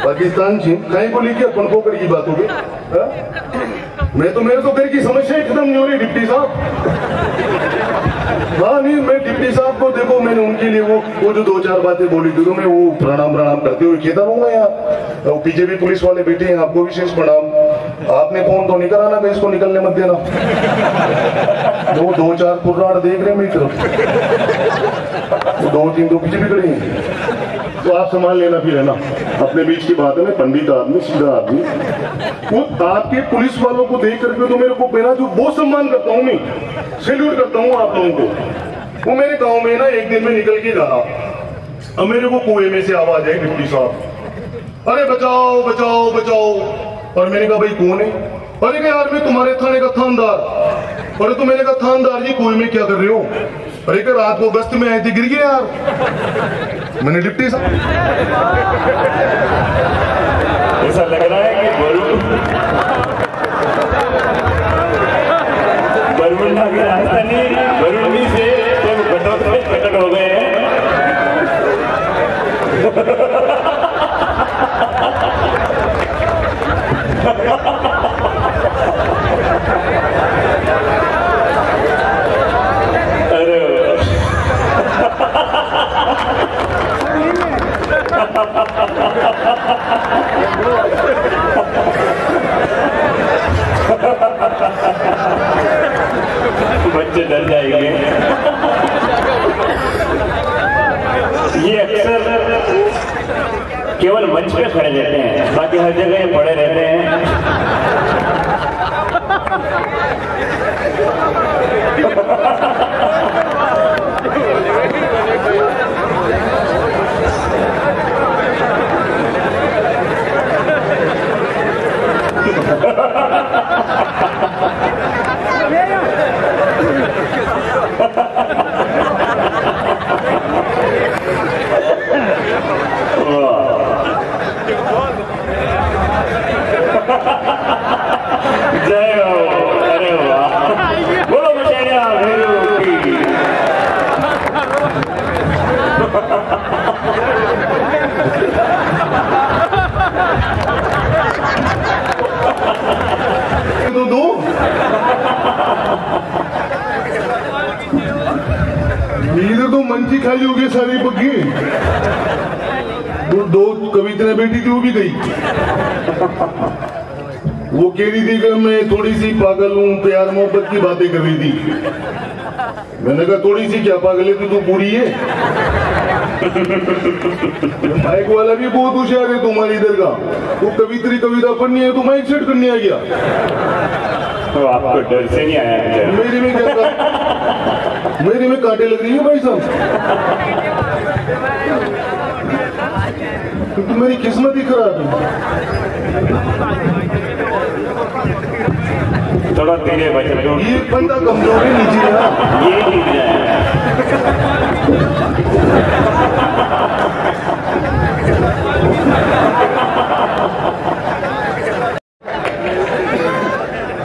पाकिस्तान चीन कहीं को लेके अपन को की बात होगी। मैं तो मेरे तो घर की समस्या एकदम नहीं हो रही डिप्टी साहब। हाँ नहीं, मैं डिप्टी साहब को देखो, मैंने उनके लिए वो जो 2-4 बातें बोली थी तो मैं वो प्रणाम करते हुए कहता रहूंगा यहाँ। तो पीछे भी पुलिस वाले बैठे हैं, आपको विशेष प्रणाम। आपने फोन तो नहीं कराना कि इसको निकलने मत देना। वो 2-4 कुर्राड़ देख रहे हैं मेरी तरफ, 2-3 तो पीछे भी खड़े हैं। तो आप संभाल लेना फिर, है ना। अपने बीच की बात है, मैं पंडित आदमी, सीधा आदमी। वो आपके पुलिस वालों को देख करके तो मेरे को मेरा जो बहुत सम्मान करता हूँ, मैं सैल्यूट करता हूँ आप लोगों को। वो मेरे गांव में ना एक दिन में निकल के जाना, अब मेरे को कुएं में से आवाज आई, डिप्टी साहब अरे बचाओ बचाओ बचाओ। और मैंने कहा भाई कौन है? अरे यार मैं तुम्हारे थाने का थानेदार। अरे तो मैंने कहा थानेदार जी कुएं में क्या कर रहे हो? अरे क्या रात को गश्त में आए थे, गिर गए यार। मैंने डिप्टी साहब, ऐसा लग रहा है कि बरमुंडा की राजधानी बरुंडी से कटक हो गए हैं। अरे बच्चे डर जाएंगे। ये अक्सर केवल मंच पे खड़े रहते हैं, बाकी हर जगह ये पड़े रहते हैं। जय हो, अरे वाह, बोलो मचेरिया की। दो इधर तो मंची खाली हो गई सारी पक्की। दो कविता बेटी थी, वो भी गई। वो कह रही थी कि मैं थोड़ी सी पागल हूँ, प्यार मोहब्बत की बातें कर रही थी। मैंने कहा थोड़ी सी क्या पागल है तू पूरी है। माइक वाला भी बहुत होशियार है तुम्हारे इधर का। वो कविता पढ़नी है तो माइक सेट करने आ गया। तो आपको डर से नहीं आया? मेरे में क्या, मेरे में कांटे लग रही है भाई साहब। तो मेरी किस्मत ही खराब है। थोड़ा धीरे बच्चों, ये बंदा कमजोर है, नीचे यार ये गिर जाए।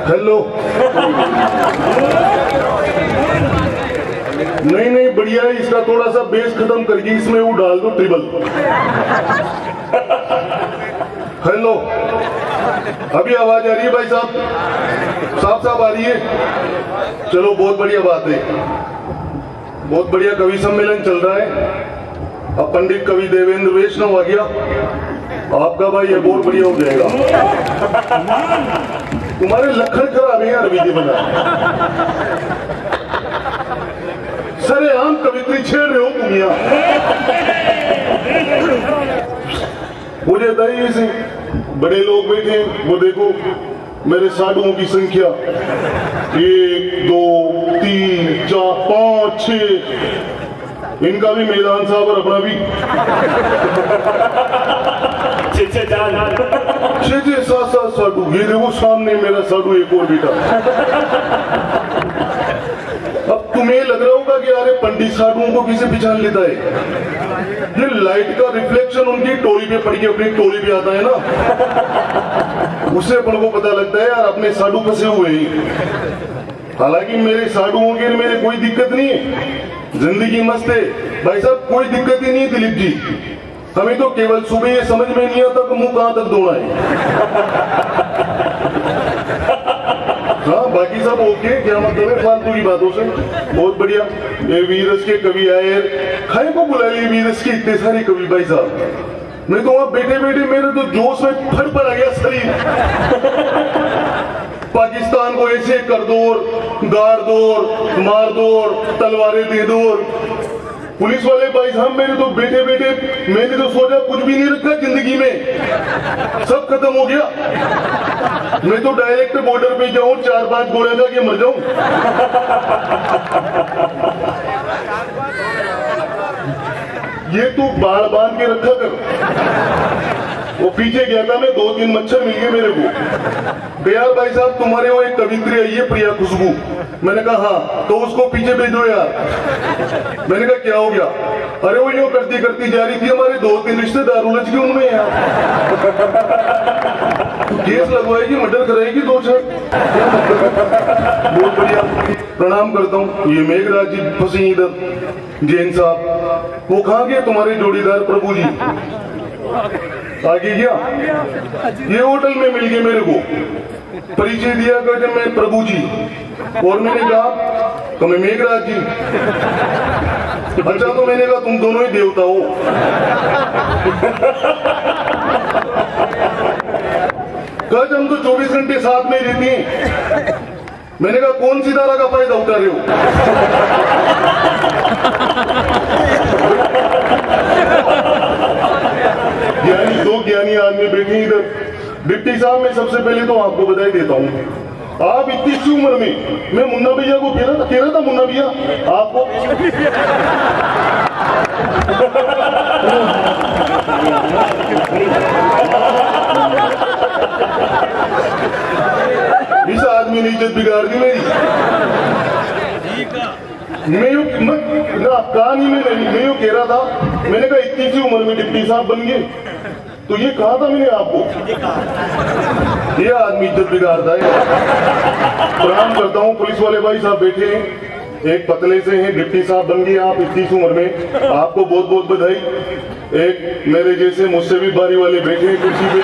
हेलो नहीं बढ़िया है, इसका थोड़ा सा बेस खत्म करके इसमें वो डाल दो ट्रिबल। हेलो अभी आवाज आ रही है भाई साहब? साफ आ रही है? चलो बहुत बढ़िया बात है, बहुत बढ़िया कवि सम्मेलन चल रहा है। अब पंडित कवि देवेंद्र वैष्णव आ गया, आपका भाई ये बहुत बढ़िया हो जाएगा। तुम्हारे लखन खराब है यार, विधि बना सरे आम कवित्री छेड़ रहे हो तुम यहाँ। मुझे बताइए ऐसे बड़े लोग बैठे, वो देखो मेरे साधुओं की संख्या 1 2 3 4 5 6, इनका भी मैदान साहब और अपना भी 6-7 साधु। ये देखो सामने मेरा साधु एक और बेटा। अब तुम्हें लग रहा होगा कि यार पंडित साधुओं को किसे पहचान लेता है? ये लाइट का रिफ्लेक्शन उनकी टोली पे पड़ के अपनी टोली पे आता है ना, उससे अपन को पता लगता है यार अपने साधु फंसे हुए ही। हालांकि मेरे साधुओं के मेरे कोई दिक्कत नहीं है, जिंदगी मस्त है भाई साहब, कोई दिक्कत ही नहीं है दिलीप जी। हमें तो केवल सुबह ये समझ में नहीं आता कि मुंह कहां तक धोना है। हाँ, बाकी सब ओके, क्या मतलब है फालतू की बातों से। बहुत बढ़िया। ये वीरस के कवि आए, खाए को बुलाइए वीरस के इतने सारे कवि भाई साहब। मैं तो वहां बैठे बैठे मेरे तो जोश में फट पड़ गया शरीर। पाकिस्तान को ऐसे कर दो, गाड़ दो, मार दो, तलवारें दे दो। पुलिस वाले भाई साहब मेरे तो बैठे बैठे मैंने तो सोचा कुछ भी नहीं रखा जिंदगी में, सब खत्म हो गया। मैं तो डायरेक्ट बॉर्डर पे जाऊं, 4-5 गोलियां खा के मर जाऊं। ये तू बाल बांध के रखा कर। वो पीछे गया था मैं, 2-3 मच्छर मिल गए मेरे को। यार भाई साहब तुम्हारे वो एक कवित्री आई है प्रिया खुशबू। मैंने कहा हाँ, तो उसको पीछे भेजो यार। मैंने कहा क्या हो गया? अरे वो यूं करती करती जा रही थी, हमारे 2-3 रिश्तेदार उलझ गए उनमें यार। केस लगवाएगी, मर्डर कराएगी 2-4। बहुत बढ़िया, प्रणाम करता हूँ। ये मेघराज जी फंसी इधर, जैन साहब। वो कहाँ गए तुम्हारे जोड़ीदार प्रभु जी? आगे गया, ये होटल में मिल गए मेरे को। परिचय दिया कर जब मैं प्रभु जी, और मैंने कहा तो मैं मेघराज जी। अच्छा, तो मैंने कहा तुम दोनों ही देवता हो। कल हम तो 24 घंटे साथ में रहती हैं। मैंने कहा कौन सी धारा का फायदा उठा रहे हो? ज्ञानी, 2 ज्ञानी आदमी बैठे इधर। डिप्टी साहब, मैं सबसे पहले तो आपको बधाई देता हूँ। आप इतनी सी उम्र में, मैं मुन्ना भैया को कह रहा था मुन्ना भैया आपको। इस आदमी ने इज्जत बिगाड़ दी मेरी। कहानी में मैं यूं कह रहा था, मैंने कहा इतनी सी उम्र में डिप्टी साहब बन गए, तो ये कहा था मैंने आपको, ये आदमी इज्जत बिगाड़ता है। प्रणाम करता हूँ। पुलिस वाले भाई साहब बैठे हैं, एक पतले से हैं, डिप्टी साहब बन गए आप इतनी सी उम्र में, आपको बहुत बहुत बधाई। एक मेरे जैसे मुझसे भी बारी वाले बैठे हैं कुर्सी पे।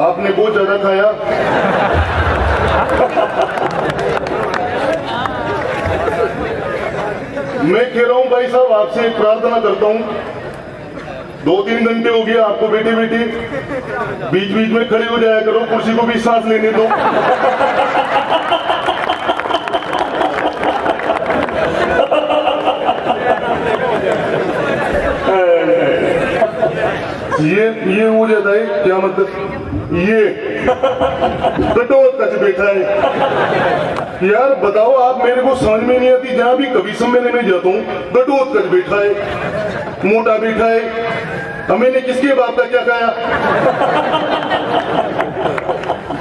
आपने बहुत ज्यादा खाया। मैं कह रहा हूं भाई साहब, आपसे एक प्रार्थना करता हूं। 2-3 घंटे हो गए आपको बैठे बैठे, बीच बीच में खड़े हो जाया करो, कुर्सी को भी सांस लेने दो। ये हो जाता है क्या मतलब? ये कटोत कच बैठा है। यार बताओ, आप मेरे को समझ में नहीं आती। जहां भी कवि सम्मेलन में जाता हूँ, कटोत कच बैठा है, मोटा बैठा है। मैंने किसके बाप का क्या खाया?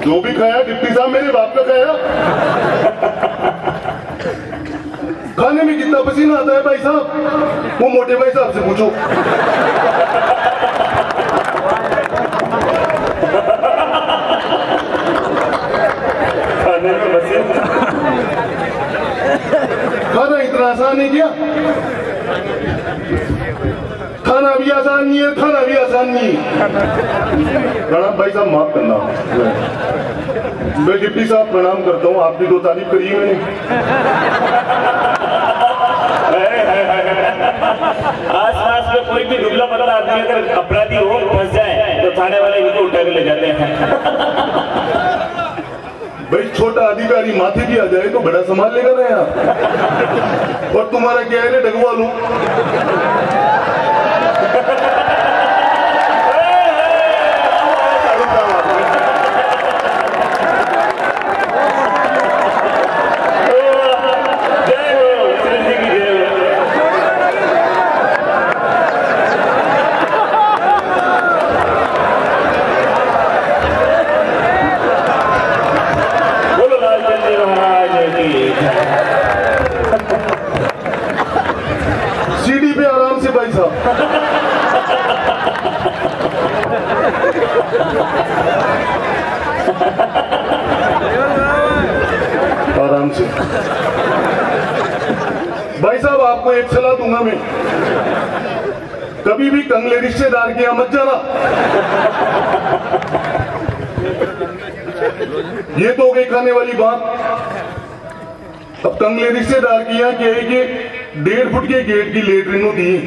जो भी खाया डिप्टी साहब मेरे बाप का खाया। खाने में कितना पसीना आता है भाई साहब, वो मोटे भाई साहब से पूछो। खाना इतना आसान है क्या? खाना भी आसान नहीं है, खाना भी आसान नहीं है। प्रणाम भाई साहब, माफ करना। मैं डिप्टी साहब प्रणाम करता हूँ, आपकी 2 तारीफ करी है मैंने। आसपास में कोई भी दुबला पतला आदमी अगर अपराधी हो, फंस जाए, तो थाने वाले इनको उठा के ले जाते हैं। भाई छोटा अधिकारी माथे भी आ जाए तो बड़ा संभाल लेगा ना यार। और तुम्हारा क्या है, डगवा लूं। सीढ़ी पे आराम से भाई साहब। आराम से। भाई साहब आपको एक सलाह दूंगा मैं, कभी भी कंगले रिश्तेदार के यहां मत जाना। ये तो हो गई खाने वाली बात। अब कंगले रिश्तेदार की यहाँ क्या है कि 1.5 फुट के गेट की लेटरिन होती है,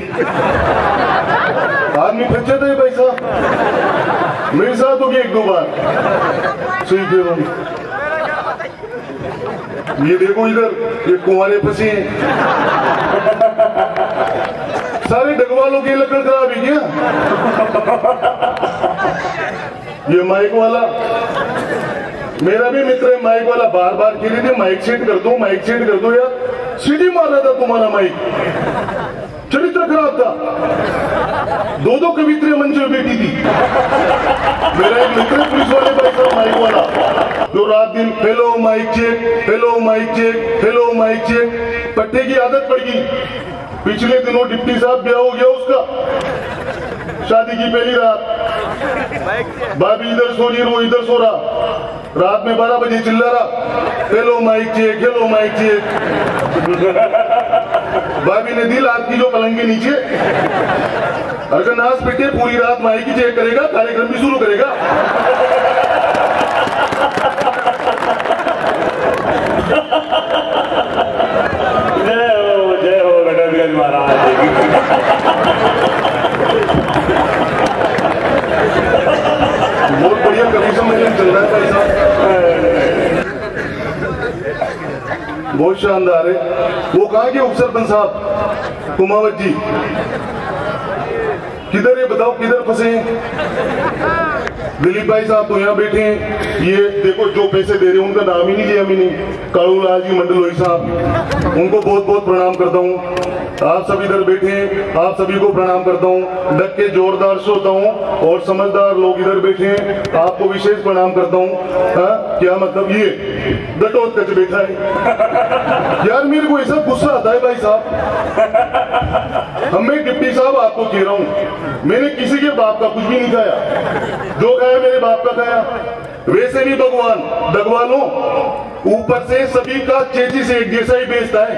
आदमी फंस जाता है भाई साहब। मेरे साथ हो गया 1-2 बार। सही कह रहा हूं। ये देखो इधर ये कुंवारे फंसे हैं, सारे डगवालों की लकड़ खराब है क्या? ये माइक वाला, मेरा भी मित्र है माइक वाला, बार बार कह रहे थे माइक सेट कर दो, माइक सेट कर दो यार। सीटी मार रहा था तुम्हारा माइक, चरित्र खराब था। 2-2 कवित्रियां मंच में बैठी थी। मेरा एक मित्र पुलिस वाले भाई साहब माइक वाला, जो रात दिन hello mike check, hello mike check, hello mike check, पट्टे की आदत पड़ गई। पिछले दिनों डिप्टी साहब ब्याह हो गया उसका, शादी की पहली रात। भाभी इधर सो रही, वो इधर सो रहा। रात में 12 बजे चिल्ला रहा, hello mike check, hello mike check. भाभी ने दी लात की जो पलंग के नीचे। अगर नाच पिटे पूरी रात माइक ही चेक करेगा, कार्यक्रम भी शुरू करेगा। जय हो गणेश महाराज। बहुत बढ़िया कभी सम्मेलन चल रहा है भाई साहब, बहुत शानदार है। वो कहा कि उपसरपंच साहब कुमावत जी किधर है, बताओ किधर फंसे हैं? दिलीप भाई साहब तो यहाँ बैठे हैं। ये देखो जो पैसे दे रहे हैं उनका नाम ही नहीं लिया मैंने, कालूलाल जी मंडलोई साहब, उनको बहुत बहुत प्रणाम करता हूँ। आप सब इधर बैठे हैं, आप सभी को प्रणाम करता हूँ। डट के जोरदार से होता हूँ और समझदार लोग इधर बैठे हैं, आपको विशेष प्रणाम करता हूँ। क्या मतलब ये डटोत कच बैठा है यार, मेरे को ऐसा गुस्सा आता है भाई साहब। मैं डिप्टी साहब आपको कह रहा हूँ, मैंने किसी के बाप का कुछ भी नहीं खाया, जो खाया मेरे बाप का खाया। वैसे भी भगवान डगवालों ऊपर से सभी का चेची से एक जैसा ही बेचता है,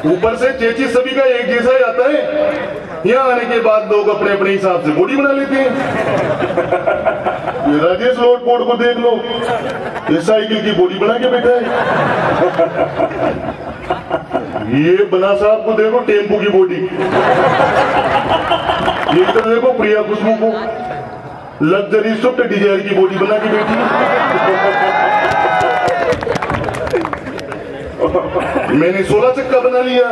ऊपर से चेची सभी का एक जैसा ही आता है। यहाँ आने के बाद लोग अपने अपने हिसाब से बॉडी बना लेते हैं। ये राजेश लोटपोट को देख लो, ये साइकिल की बॉडी बना के बैठा है। ये बना साहब को देखो टेम्पो की बॉडी, ये इधर देखो प्रिया खुशबू को लग्जरी स्विफ्ट डिजायर की बॉडी बना के बैठी। मैंने 16 चक्का बना लिया,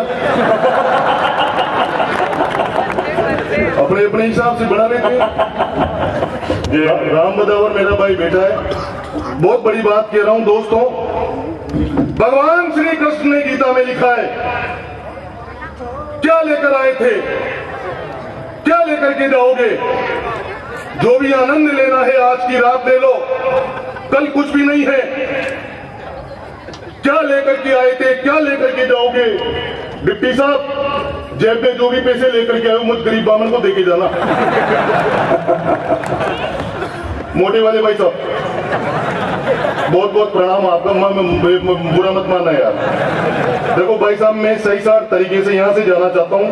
अपने अपने हिसाब से बना लेते हैं। राम बदावर मेरा भाई बेटा है। बहुत बड़ी बात कह रहा हूं दोस्तों, भगवान श्री कृष्ण ने गीता में लिखा है, क्या लेकर आए थे क्या लेकर के जाओगे? जो भी आनंद लेना है आज की रात ले लो, कल कुछ भी नहीं है। क्या लेकर के आए थे, क्या लेकर के जाओगे? डिप्टी साहब जेब में जो भी पैसे लेकर के आए मुझ गरीब बामन को देके जाना। मोटे वाले भाई साहब बहुत बहुत प्रणाम आपका, बुरा मत मानना यार। देखो भाई साहब मैं सही सार तरीके से यहां से जाना चाहता हूं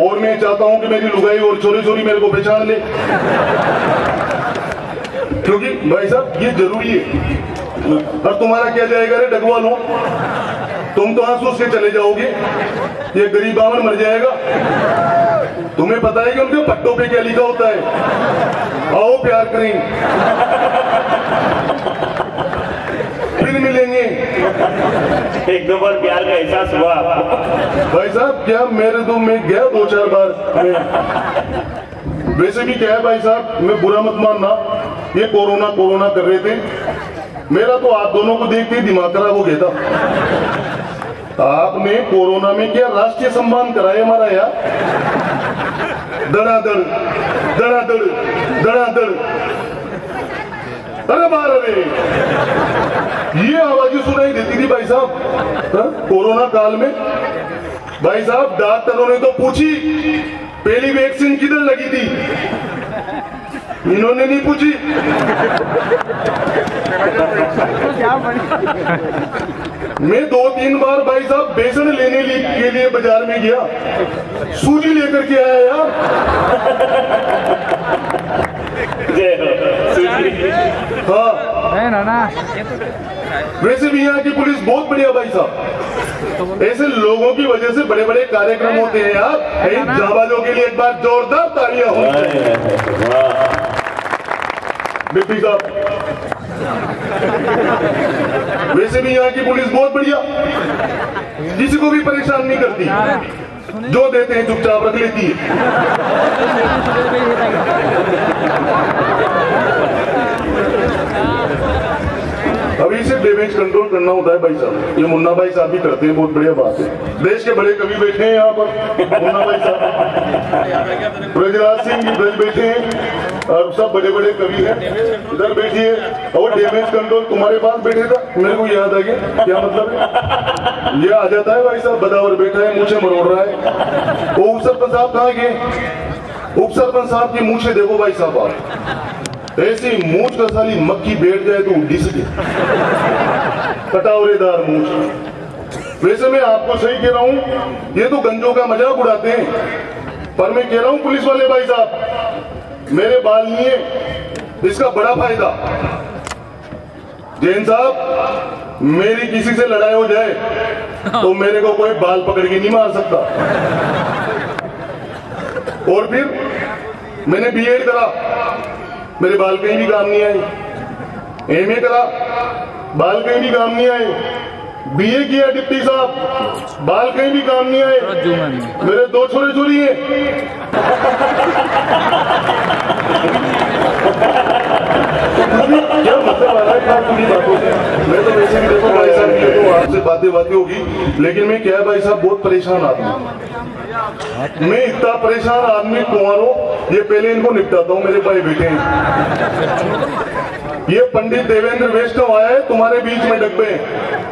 और मैं चाहता हूं कि मेरी लुगाई और चोरी चोरी मेरे को पहचान ले, क्योंकि भाई साहब ये जरूरी है। और तुम्हारा क्या जाएगा रे डगवालों, तुम तो आंसू से चले जाओगे, ये गरीब बामन मर जाएगा। तुम्हें पता है कि उनके पट्टों पे क्या लिखा होता है? आओ प्यार करें फिर मिलेंगे। एक दो बार प्यार का एहसास हुआ भाई साहब? क्या मेरे तो मैं गया 2-4 बार। वैसे भी क्या है भाई साहब, मैं बुरा मत मानना, ये कोरोना कर रहे थे, मेरा तो आप दोनों को देखते ही दिमाग खराब हो गया था। आपने कोरोना में क्या राष्ट्रीय सम्मान कराया हमारा यार, धड़ाधड़ धड़ाधड़ धड़ाधड़। अरे बार अरे ये आवाजें सुनाई देती थी भाई साहब कोरोना काल में। भाई साहब डॉक्टरों ने तो पूछी पहली वैक्सीन किधर लगी थी, इन्होंने नहीं पूछी। मैं 2-3 बार भाई साहब बेसन लेने के लिए बाजार में गया, सूजी लेकर के आया यार। हाँ वैसे भी यहाँ की पुलिस बहुत बढ़िया भाई साहब। ऐसे लोगों की वजह से बड़े बड़े कार्यक्रम होते हैं यार। इन जाबाजों के लिए एक बार जोरदार तालियां हों। डिप्टी साहब वैसे भी यहाँ की पुलिस बहुत बढ़िया, किसी को भी परेशान नहीं करती, जो देते हैं चुपचाप रख लेती है। अभी से डैमेज कंट्रोल करना होता है भाई साहब, ये मुन्ना भाई साहब भी करते हैं, बहुत बढ़िया बात है। देश के बड़े कवि बैठे हैं यहाँ पर, मुन्ना भाई साहब, ब्रजराज सिंह जी ब्रज बैठे हैं और सब बड़े बड़े कवि हैं इधर बैठिए। और डैमेज कंट्रोल तुम्हारे पास बैठे था, मेरे को याद आ गया, क्या मतलब है? ये आ जाता है भाई साहब, बदावर बैठा है, मूछे मरोड़ रहा है। वो उप सरपंच साहब कहाँ गए? उप सरपंच साहब की मूछे देखो भाई साहब, आप ऐसी मूछ का साली मक्खी बैठ जाए तो उड़ी सके, कटावरेदार मूछ। वैसे मैं आपको सही कह रहा हूं, ये तो गंजों का मजाक उड़ाते हैं, पर मैं कह रहा हूं पुलिस वाले भाई साहब, मेरे बाल नहीं है, इसका बड़ा फायदा। जैन साहब मेरी किसी से लड़ाई हो जाए तो मेरे को कोई बाल पकड़ के नहीं मार सकता। और फिर मैंने बीएड करा, मेरे बाल कहीं भी काम नहीं आए। एमए करा, बाल कहीं भी काम नहीं आए। बीए किया डिप्टी साहब, बाल कहीं भी काम नहीं आए। मेरे 2 छोरे छोरी हैं। क्या मतलब आ रहा है पूरी बातों से? मैं तो वैसे भी देखो भाई साहब, ये तो आपसे बातें होगी, लेकिन मैं क्या है भाई साहब, बहुत परेशान आदमी। मैं इतना परेशान आदमी कुंवारों, ये पहले इनको निपटाता हूँ, मेरे भाई बेटे हैं। ये पंडित देवेंद्र वैष्णव आया है तुम्हारे बीच में डब्बे,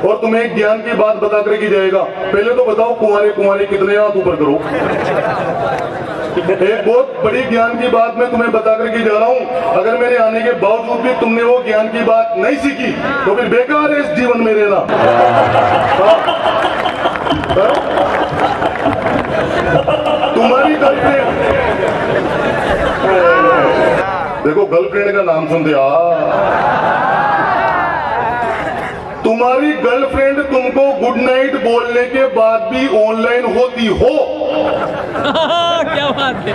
और तुम्हें एक ज्ञान की बात बता करके जाएगा। पहले तो बताओ कुंवारे कुंवारी कितने, हाथ ऊपर करो। एक बहुत बड़ी ज्ञान की बात मैं तुम्हें बता करके जा रहा हूँ। अगर मेरे आने के बावजूद भी तुमने वो ज्ञान की बात नहीं सीखी तो फिर बेकार है इस जीवन में रहना। तुम्हारी गर्लफ्रेंड, देखो गर्लफ्रेंड का नाम सुनते तुम्हारी गर्लफ्रेंड तुमको गुड नाइट बोलने के बाद भी ऑनलाइन होती हो। क्या बात है?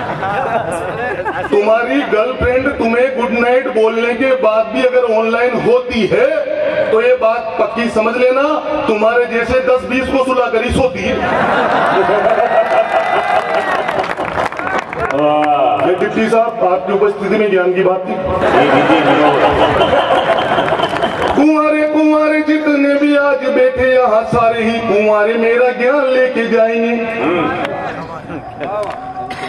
तुम्हारी गर्लफ्रेंड तुम्हें गुड नाइट बोलने के बाद भी अगर ऑनलाइन होती है तो ये बात पक्की समझ लेना, तुम्हारे जैसे 10-20 को सुला कर ही सोती है। डिप्टी साहब आपकी उपस्थिति में ज्ञान की बात थी। कुंवारे कुंवारे जितने भी आज बैठे यहाँ सारे ही कुंवारे मेरा ज्ञान लेके जाएंगे।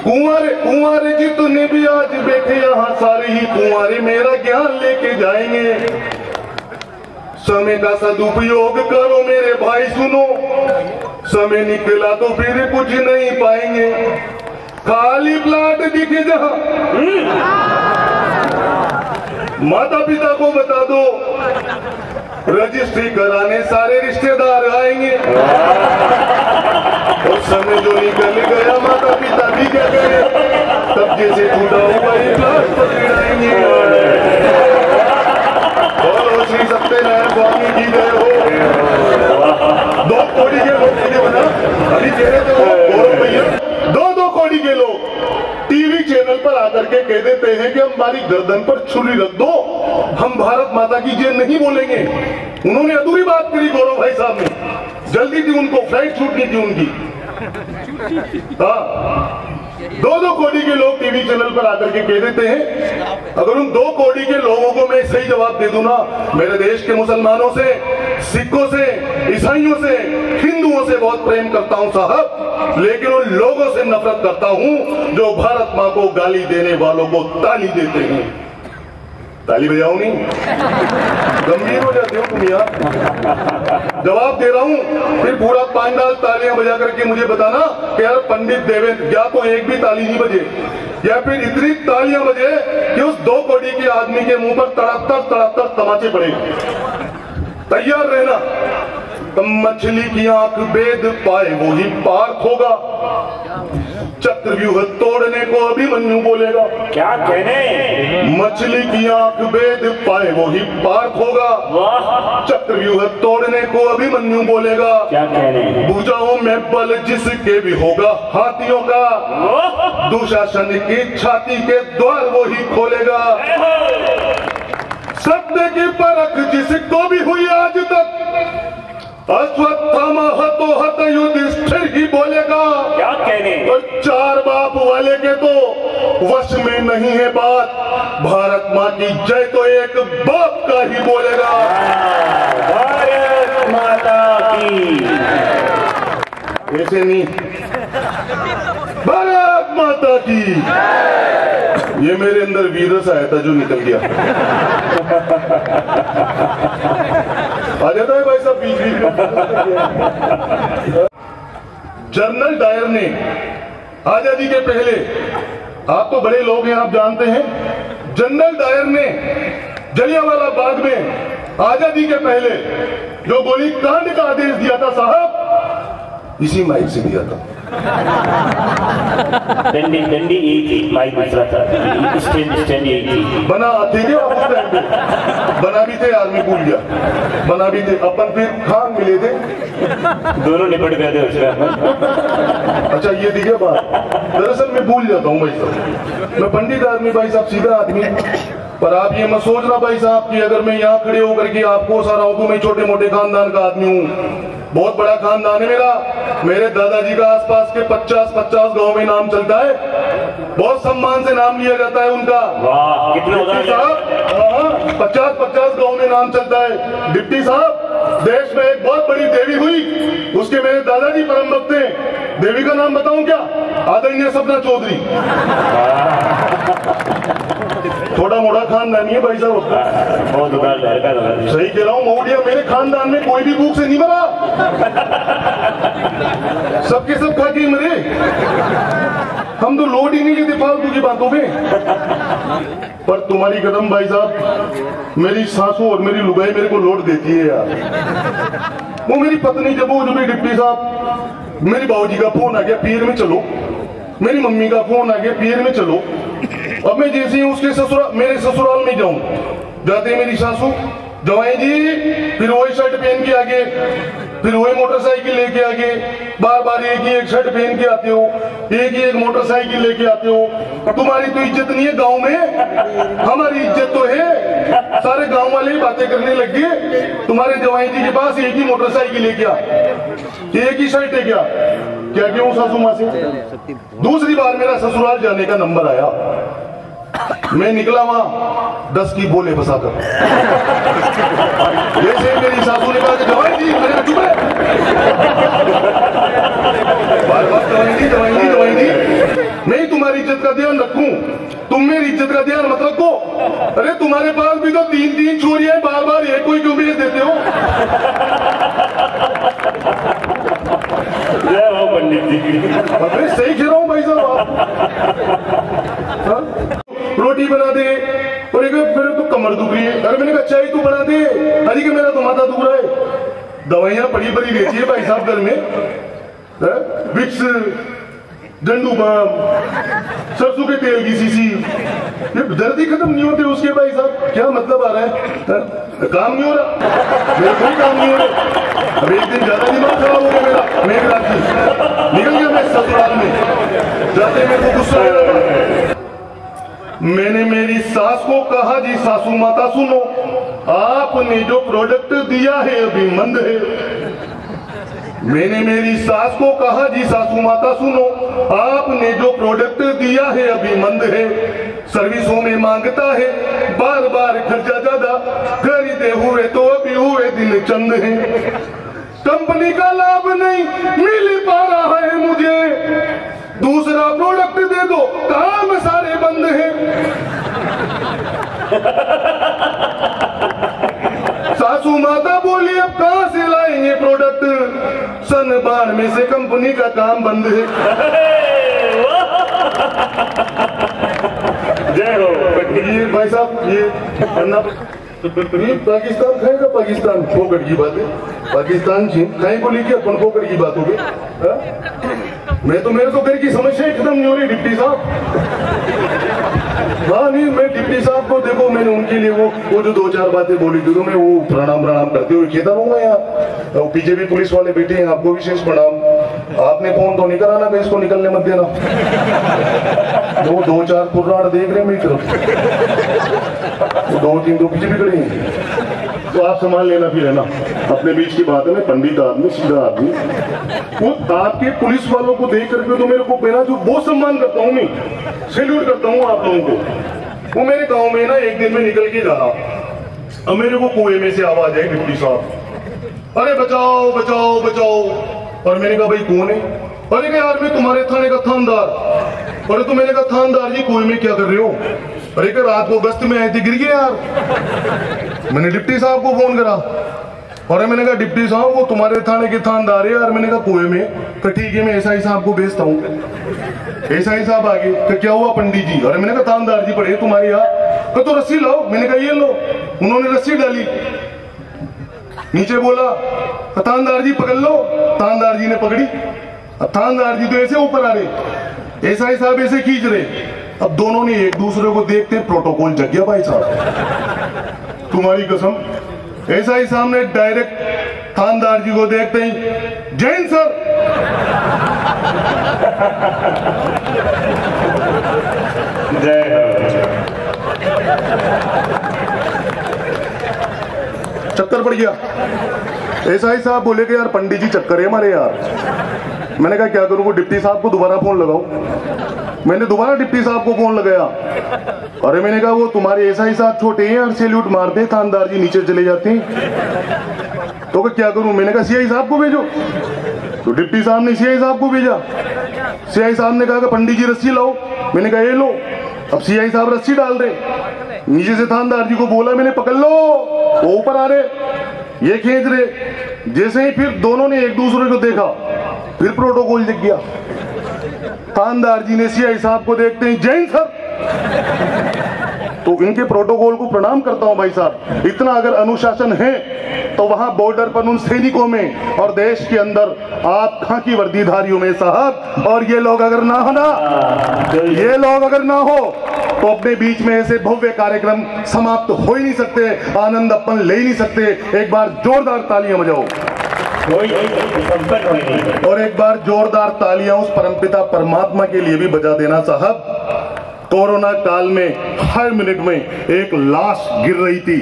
कुंवारे कुंवारे जितने भी आज बैठे यहाँ सारे ही कुंवारे मेरा ज्ञान लेके जाएंगे। समय का सदुपयोग करो मेरे भाई, सुनो समय निकला तो फिर कुछ नहीं पाएंगे। खाली प्लाट दिखे जहां माता पिता को बता दो, रजिस्ट्री कराने सारे रिश्तेदार आएंगे। और समय जो निकल गया माता पिता भी क्या करें, तब जैसे टूटा हुआ ही प्लाट पकड़ाएंगे। बोलो श्री सत्यनारायण स्वामी की जय हो। 2 कोड़ी के लोग बना अभी कह रहे थे वो गौरव भैया, 2 कोड़ी के लोग टीवी चैनल पर आकर के कह देते हैं कि हमारी गर्दन पर छुरी रख दो, हम भारत माता की जय नहीं बोलेंगे। उन्होंने अधूरी बात करी गौरव भाई साहब ने, जल्दी थी उनको, फ्लाइट छूटनी थी उनकी। हाँ 2 कोड़ी के लोग टीवी चैनल पर आकर के कह देते हैं। अगर उन 2 कोड़ी के लोगों को मैं सही जवाब दे दूं ना, मेरे देश के मुसलमानों से, सिखों से, ईसाइयों से, हिंदुओं से बहुत प्रेम करता हूं साहब, लेकिन उन लोगों से नफरत करता हूं जो भारत मां को गाली देने वालों को ताली देते हैं। ताली बजाओ नहीं, गंभीर हो जाते हो तुम यार। जवाब दे रहा हूं, फिर पूरा 5 दाल तालियां बजा करके मुझे बताना कि यार पंडित देवेंद्र, या तो एक भी ताली नहीं बजे या फिर इतनी तालियां बजे कि उस 2 कौड़ी के आदमी के मुंह पर तड़प तमाचे पड़े। तैयार रहना, मछली की आंख भेद पाए वो ही पार्थ होगा, चक्रव्यूह तोड़ने को अभिमन्यु बोलेगा। क्या कहने? मछली की आंख भेद पाए वो ही पार्थ होगा, चक्रव्यूह तोड़ने को अभिमन्यु बोलेगा। क्या कहने? भुजाओं में बल जिसके भी होगा हाथियों का, दुशासन की छाती के द्वार वो ही खोलेगा। सत्य की परख जिसको भी हुई आज तक, अश्वत्थामा हतो हत युधिष्ठिर ही बोलेगा। क्या कहने? और 4 बाप वाले के तो वश में नहीं है बात, भारत माँ की जय तो एक बाप का ही बोलेगा। भारत माता की। ऐसे नहीं, भारत माता की। ये मेरे अंदर वीरस आया था जो निकल गया। आ जाता है भाई साहब बीच बीच में। जनरल डायर ने आजादी के पहले, आप तो बड़े लोग हैं, आप जानते हैं, जनरल डायर ने जलियांवाला बाग में आजादी के पहले जो गोली कांड का आदेश दिया था साहब, इसी माइक से दिया था। डंडी डंडी यही थी, माइक दूसरा था, स्टैंड यही थी। बना थे क्या उस टाइम पे? बना भी थे, आर्मी भूल गया, बना भी थे, अपन फिर खान मिले थे, दोनों निपट गए थे उसका। अच्छा ये थी क्या बात? दरअसल मैं भूल जाता हूँ भाई साहब, मैं पंडित आदमी भाई साहब, सीधा आदमी। पर आप ये मत सोचना भाई साहब कि अगर मैं यहाँ खड़े होकर के आपको सारा हूँ तो मैं छोटे मोटे खानदान का आदमी हूँ। बहुत बड़ा खानदान है मेरा। मेरे दादाजी का आसपास के 50 गांव में नाम चलता है, बहुत सम्मान से नाम लिया जाता है उनका। वाह, कितने उदार साहब, 50 गांव में नाम चलता है। डिप्टी साहब, देश में एक बहुत बड़ी देवी हुई, उसके मेरे दादाजी परम भक्त हैं। देवी का नाम बताऊं क्या? आदरणीय सपना चौधरी। थोड़ा मोड़ा खानदान है भाई साहब, बहुत उदार लड़का। सही कह रहा हूँ मऊडिया, मेरे खानदान में कोई भी भूख से नहीं मरा, सबके सब खा के मरे। हम तो लोड ही नहीं लेते फालतू की बातों पे। पर तुम्हारी कदम भाई साहब, मेरी सासू और मेरी लुगाई मेरे को लोड देती है यार। वो मेरी पत्नी जब वो डिप्टी साहब, मेरी बाबूजी का फोन आ गया पीर में चलो, मेरी मम्मी का फोन आ गया पीर में चलो। अब मैं जैसे ही उसके मेरे ससुराल में जाऊं, जाते मेरी सासू, जवाई जी, फिर वही शर्ट पहन के आगे, फिर वही मोटरसाइकिल लेके आगे, बार बार एक ही एक शर्ट पहन के आते हो, एक ही एक मोटरसाइकिल लेके आते हो। तुम्हारी तो इज्जत नहीं है गांव में, हमारी इज्जत तो है। सारे गांव वाले ही बातें करने लग गए, तुम्हारे जवाई जी के पास एक ही मोटरसाइकिल लेके आ, एक ही शर्ट है क्या? क्या क्यों सासू माँ से? दूसरी बार मेरा ससुराल जाने का नंबर आया, मैं निकला वहां 10 की बोले फंसाकर। जैसे मेरी सासू ने कहा कि जवाई जी, मैंने कहा चुप है, बार बार दवाई दी, मैं ही तुम्हारी इज्जत का ध्यान रखूं, तुम मेरी इज्जत का ध्यान मत रखो। अरे तुम्हारे पास भी तो 3 चोरियां, बार बार एक कोई क्यों भेज देते हो? जय हो पंडित जी। अरे सही कह रहा हूँ भाई साहब। रोटी बना दे, और मेरे तो कमर दुख रही है। अरे मैंने कहा चाय तू बना दे, अरे कि मेरा तो माथा दुख रहा है। दवाइयां पड़ी पड़ी रहती है भाई साहब घर में, विक्स, डंडू बाम, सरसों के तेल की शीशी, ये दर्द ही खत्म नहीं होते उसके भाई साहब। क्या मतलब आ रहा है? काम नहीं हो रहा, मेरा कोई काम नहीं हो रहा। अब एक दिन ज्यादा दिमाग खराब हो गया मेरा, मैं निकल गया मैं ससुराल में, जाते मेरे को गुस्सा आया। मैंने मेरी सास को कहा, जी सासू माता सुनो, आपने जो प्रोडक्ट दिया है अभी मंद है। मैंने मेरी सास को कहा, जी सासू माता सुनो, आपने जो प्रोडक्ट दिया है अभी मंद है। सर्विसों में मांगता है बार बार खर्चा ज्यादा, खरीदे हुए तो अभी हुए दिन चंद है। कंपनी का लाभ नहीं मिल पा रहा है मुझे, दूसरा प्रोडक्ट दे दो, काम सारे बंद हैं। सासू माता बोली अब कहां से लाएंगे प्रोडक्ट, सन बाढ़ में से कंपनी का काम बंद है। जय हो। ये भाई साहब ये पाकिस्तान खाएगा, पाकिस्तान फोकट की बात है। पाकिस्तान चीन खाए को लेके अपन फोकट की बात हो गई। मेरे तो घर की समस्या खत्म नहीं हो रही डिप्टी साहब। हाँ नहीं, मैं डिप्टी साहब को देखो, मैंने उनके लिए वो जो 2-4 बातें बोली थी, तो मैं वो प्रणाम करते हुए कहता रहूंगा यहाँ। पीछे भी पुलिस वाले बैठे हैं, आपको विशेष प्रणाम। आपने फोन तो नहीं कराना कि इसको निकलने मत देना। 2-4 कुर्राड़ देख रहे हैं मेरी तरफ, 2-3 तो पीछे भी खड़े हैं। तो आप संभाल लेना फिर, है ना, अपने बीच की बात है ना। पंडित आदमी, सीधा आदमी, वो आपके पुलिस वालों को देख करके तो मेरे को मेरा जो बहुत सम्मान करता हूँ मैं, सैल्यूट करता हूँ आप लोगों को। वो मेरे गांव में ना एक दिन में निकल के जाना, अब मेरे को कुएं में से आवाज आई, डिप्टी साहब अरे बचाओ बचाओ बचाओ। और मैंने कहा भाई कौन है? अरे कहा यार मैं तुम्हारे थाने का थानेदार। अरे तो मैंने कहा थानेदार जी कुएं में क्या कर रहे हो? अरे कहा रात को गश्त में आए थे, गिर गए यार। मैंने डिप्टी साहब को फोन करा और मैंने कहा डिप्टी साहब वो तुम्हारे थाने के थानेदार है यार। मैंने कहा कुएं में? तो ठीक है मैं एसआई साहब को भेजता हूँ। एसआई साहब आगे तो क्या हुआ पंडित जी? अरे मैंने कहा थानेदार जी पड़े तुम्हारे यहाँ। तो रस्सी लाओ। मैंने कहा ये लो। उन्होंने रस्सी डाली, नीचे बोला थानेदार जी पकड़ लो। थानेदार जी ने पकड़ी। अब थानेदार जी तो ऐसे ऊपर आ रहे, एसआई साहब ऐसे खींच रहे। अब दोनों ने एक दूसरे को देखते प्रोटोकॉल जग गया भाई साहब, तुम्हारी कसम। एसआई साहब ने डायरेक्ट थानेदार जी को देखते ही जैन सर। चक्कर पड़ गया। एसआई साहब बोले कि यार पंडित जी चक्कर है हमारे यार। मैंने कहा क्या करूं? वो डिप्टी साहब को दोबारा फोन लगाऊं। मैंने दोबारा डिप्टी साहब को फोन लगाया। अरे मैंने कहा वो तुम्हारे एसआई साहब छोटे हैं यार, सैल्यूट मारते, थानेदार जी नीचे चले जाते हैं। तो क्या करूं? मैंने कहा सीआई साहब को भेजो। तो डिप्टी साहब ने सीआई साहब को भेजा। सीआई साहब ने कहा कि पंडित जी रस्सी लाओ। मैंने कहा ये लो। अब सीआई साहब रस्सी डाल रहे, नीचे से थानेदार जी को बोला मैंने पकड़ लो। वो ऊपर आ रहे, ये खींच रहे। जैसे ही फिर दोनों ने एक दूसरे को देखा, फिर प्रोटोकॉल जग गया। थानेदार जी ने सीआई साहब को देखते ही जैन सर। तो इनके प्रोटोकॉल को प्रणाम करता हूं भाई साहब। इतना अगर अनुशासन है तो वहां बॉर्डर पर उन सैनिकों में और देश के अंदर आप खाकी वर्दीधारियों में साहब, और ये लोग अगर ना हो ना, ये लोग अगर ना हो तो अपने बीच में ऐसे भव्य कार्यक्रम समाप्त हो ही नहीं सकते, आनंद अपन ले ही नहीं सकते। एक बार जोरदार तालियां बजाओ। और एक बार जोरदार तालियां उस परमपिता परमात्मा के लिए भी बजा देना साहब। कोरोना काल में हर मिनट में एक लाश गिर रही थी,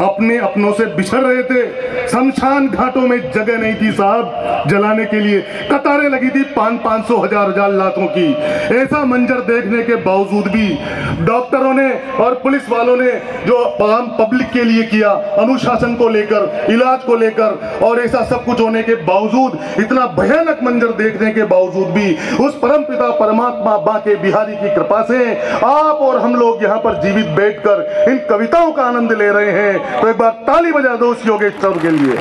अपने अपनों से बिछड़ रहे थे, शमशान घाटों में जगह नहीं थी साहब जलाने के लिए, कतारें लगी थी 500-500 हजार लाशों की। ऐसा मंजर देखने के बावजूद भी डॉक्टरों ने और पुलिस वालों ने जो आम पब्लिक के लिए किया, अनुशासन को लेकर, इलाज को लेकर, और ऐसा सब कुछ होने के बावजूद, इतना भयानक मंजर देखने के बावजूद भी उस परमपिता परमात्मा बांके बिहारी की कृपा से आप और हम लोग यहाँ पर जीवित बैठकर इन कविताओं का आनंद ले रहे हैं। तो एक बार ताली बजा दो उस योगेश्वर के लिए।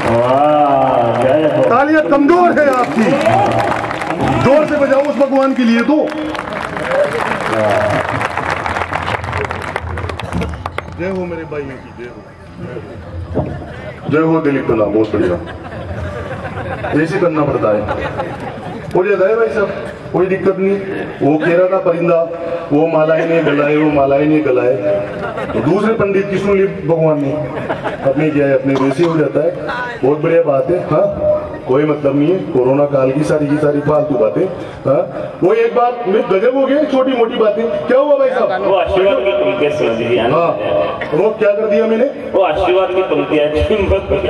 तालियां कमजोर है आपकी, जोर से बजाओ उस भगवान के लिए। तो जय हो मेरे भाइयों की, जय हो, जय हो दिलीप कला। बहुत बढ़िया, ऐसे करना पड़ता है। हो जाता है भाई साहब, कोई दिक्कत नहीं। वो कह रहा था परिंदा वो मालाएं नहीं गलाए, वो मालाएं नहीं गलाए, तो दूसरे पंडित की सुन ली भगवान ने। अपने क्या है, अपने वैसे हो जाता है। बहुत बढ़िया बात है। हाँ कोई मतलब नहीं है, कोरोना काल की सारी फालतू बातें। हाँ वो एक बार गजब हो गया, छोटी मोटी बातें। क्या हुआ भाई साहब? वो आशीर्वाद की पंक्तियां। हाँ वो क्या कर दिया मैंने? वो आशीर्वाद की पंक्तियां,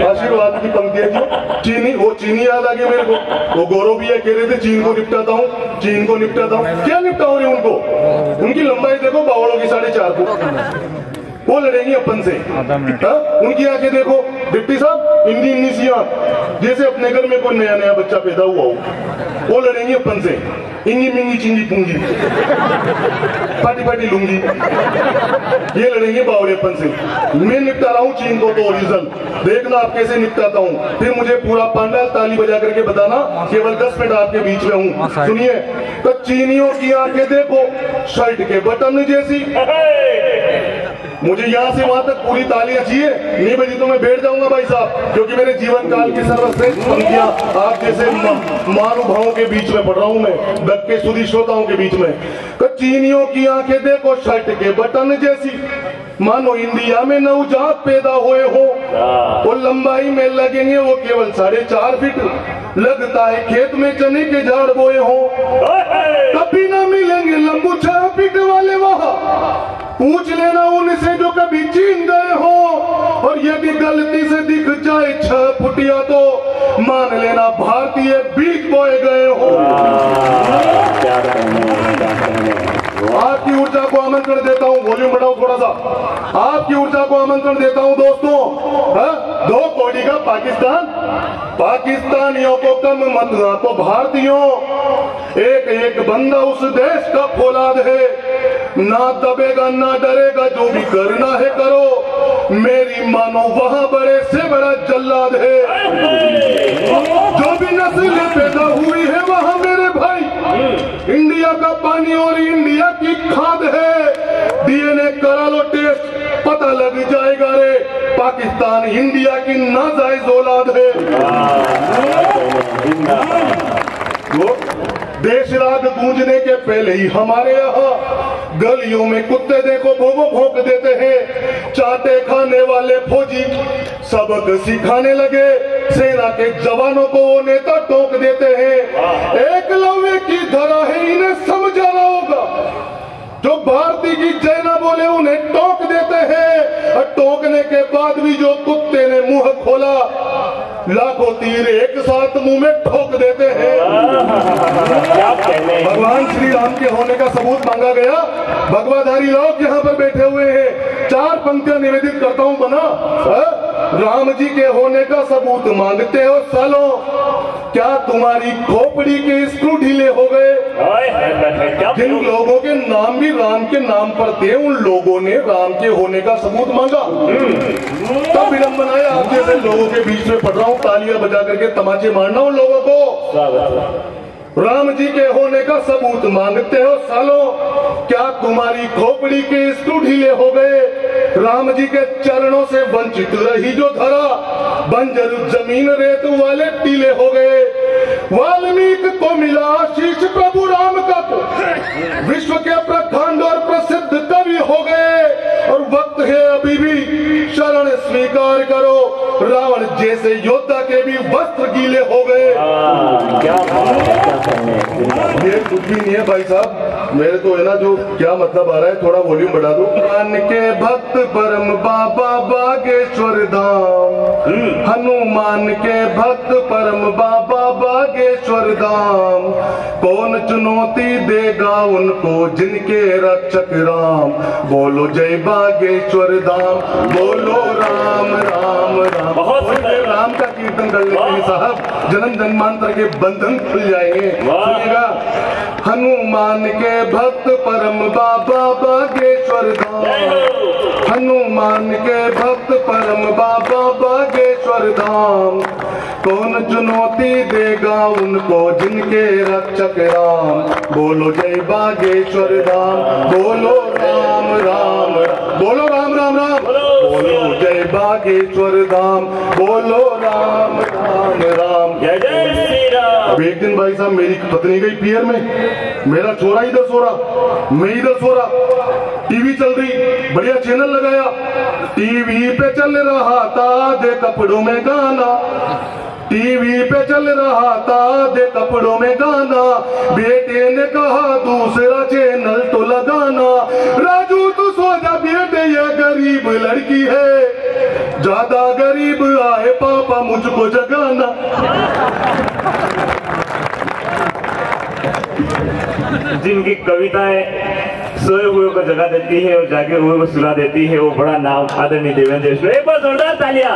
आशीर्वाद की पंक्तियां जो चीनी, वो चीनी याद आ गई मेरे को। वो गौरव भैया कह रहे थे चीन को निपटाता हूँ, चीन को निपटाता हूँ। क्या निपटाओ रहे उनको? उनकी लंबाई देखो बावड़ों की 4.5 फुट। वो लड़ेंगी अपन से। उनकी आंखें देखो डिप्टी साहब, इंडी सी आंख, जैसे अपने घर में कोई नया बच्चा पैदा हुआ हो। वो लड़ेंगी अपन से, इंगी मिंगी चिंगी पुंगी, फाटी लूंगी। ये लड़ेंगे बावड़े अपन से। मैं निपटा रहा हूँ चीन को, तो ओरिजिनल देखना आप कैसे निपटाता हूँ। फिर मुझे पूरा पांडाल ताली बजा करके बताना। केवल 10 मिनट आपके बीच में हूँ। सुनिए, तो चीनियों की आंखें देखो शर्ट के बटन जैसी, मुझे यहाँ से वहां तक पूरी तालियां चाहिए, नहीं बजी तो मैं बैठ जाऊंगा भाई साहब, क्योंकि मेरे जीवन काल की सर्वश्रेष्ठ पंक्तियां आप जैसे महानुभावों के बीच में पढ़ रहा हूं मैं, दक्के सुधी श्रोताओं के बीच में। चीनियों की आंखें देखो शर्ट के बटन जैसी, मानो इंडिया में नवजात पैदा हुए हो। वो लंबाई में लगेंगे वो केवल 4.5 फीट, लगता है खेत में चने के झाड़ बोए हो। कभी ना मिलेंगे लंबू 6 फीट वाले वहां, पूछ लेना उनसे जो कभी चीन गए हो। और यदि गलती से दिख जाए 6 फुटिया तो मान लेना भारतीय बीज बोए गए हो। आपकी ऊर्जा को आमंत्रण देता हूँ, वॉल्यूम बढ़ाओ थोड़ा सा, आपकी ऊर्जा को आमंत्रण देता हूँ दोस्तों। 2 कौड़ी का पाकिस्तान, पाकिस्तानियों को कम मत तो भारतीयों, एक एक बंदा उस देश का फौलाद है। ना दबेगा ना डरेगा, जो भी करना है करो, मेरी मानो वहां बड़े से बड़ा जल्लाद है। जो भी नस्ल पैदा हुई है वहां मेरे भाई, इंडिया का पानी और इंडिया की खाद है। डीएनए करा लो टेस्ट, पता लग जाएगा रे, पाकिस्तान इंडिया की नाजायज औलाद है। वो देशराग गूंजने के पहले ही हमारे यहाँ गलियों में कुत्ते देखो भोंको भोंक देते हैं। चाटे खाने वाले फौजी सबक सिखाने लगे, सेना के जवानों को वो नेता टोक देते हैं। एकलव्य की धरा है, इन्हें समझाना होगा। जो भारती की जय ना बोले उन्हें टोक देते हैं, और टोकने के बाद भी जो कुत्ते ने मुंह खोला, लाखों तीर एक साथ मुंह में ठोक देते हैं। भगवान श्री राम के होने का सबूत मांगा गया, भगवाधारी लोग यहाँ पर बैठे हुए हैं। 4 पंक्तियां निवेदित करता हूँ बना। राम जी के होने का सबूत मांगते हो सालों, क्या तुम्हारी खोपड़ी के स्क्रू ढीले हो गए? जिन लोगों के नाम भी राम के नाम पर थे, उन लोगों ने राम के होने का सबूत मांगा। तब विलंबन आया, आप जैसे लोगों के बीच में पढ़ रहा हूँ, तालियां बजा करके तमाचे मारना उन लोगों को। राम जी के होने का सबूत मांगते हो सालों, क्या तुम्हारी खोपड़ी के स्क्रू ढीले हो गए? राम जी के चरणों से वंचित रही जो धरा, बंजर जमीन रेत वाले टीले हो गए। वाल्मीकि को मिला आशीष प्रभु राम का, तो विश्व के प्रखंड और प्रसिद्ध कवि हो गए। और वक्त है अभी भी शरण स्वीकार करो, रावण जैसे योद्धा के भी वस्त्र गीले हो गए। ये कुछ भी नहीं है भाई साहब, मेरे तो है ना जो क्या मतलब आ रहा है, थोड़ा वॉल्यूम बढ़ा दो। हनुमान के भक्त परम बाबा बागेश्वर धाम, हनुमान के भक्त परम बाबा बागेश्वर धाम, कौन चुनौती देगा उनको जिनके रक्षक राम। बोलो जय बागेश्वर धाम, बोलो राम राम राम। बहुत राम का कीर्तन कर लेते हैं साहब, जन्म जन्मांतर के बंधन खुल जाएंगे। सुनिएगा, हनुमान के भक्त परम बाबा बागेश्वर धाम, हनुमान के भक्त परम बाबा बागेश्वर धाम, कौन चुनौती देगा उनको जिनके रक्षक राम। बोलो जय बागेश्वर धाम, बोलो राम राम राम, बोलो राम राम राम, बोलो जय बागेश्वर धाम, बोलो राम राम राम, जय जय श्री राम। अब एक दिन भाई साहब मेरी पत्नी गई पियर में, मेरा छोरा इधर सो रहा, मैं इधर सो रहा, टीवी चल रही, बढ़िया चैनल लगाया, टीवी पे चल रहा था आधे कपड़ों में गाना, टीवी पे चल रहा था आधे कपड़ों में गाना। बेटे ने कहा दूसरा चैनल तो लगाना, राजू तू सो जा बेटे ये गरीब लड़की है, ज्यादा गरीब आए पापा मुझको जगाना। जिनकी कविताएं सोए हुए को जगा देती है और जागे हुए को सुला देती है, वो बड़ा नाम आदरणीय देवेंद्र। एक बार जोरदार तालियां।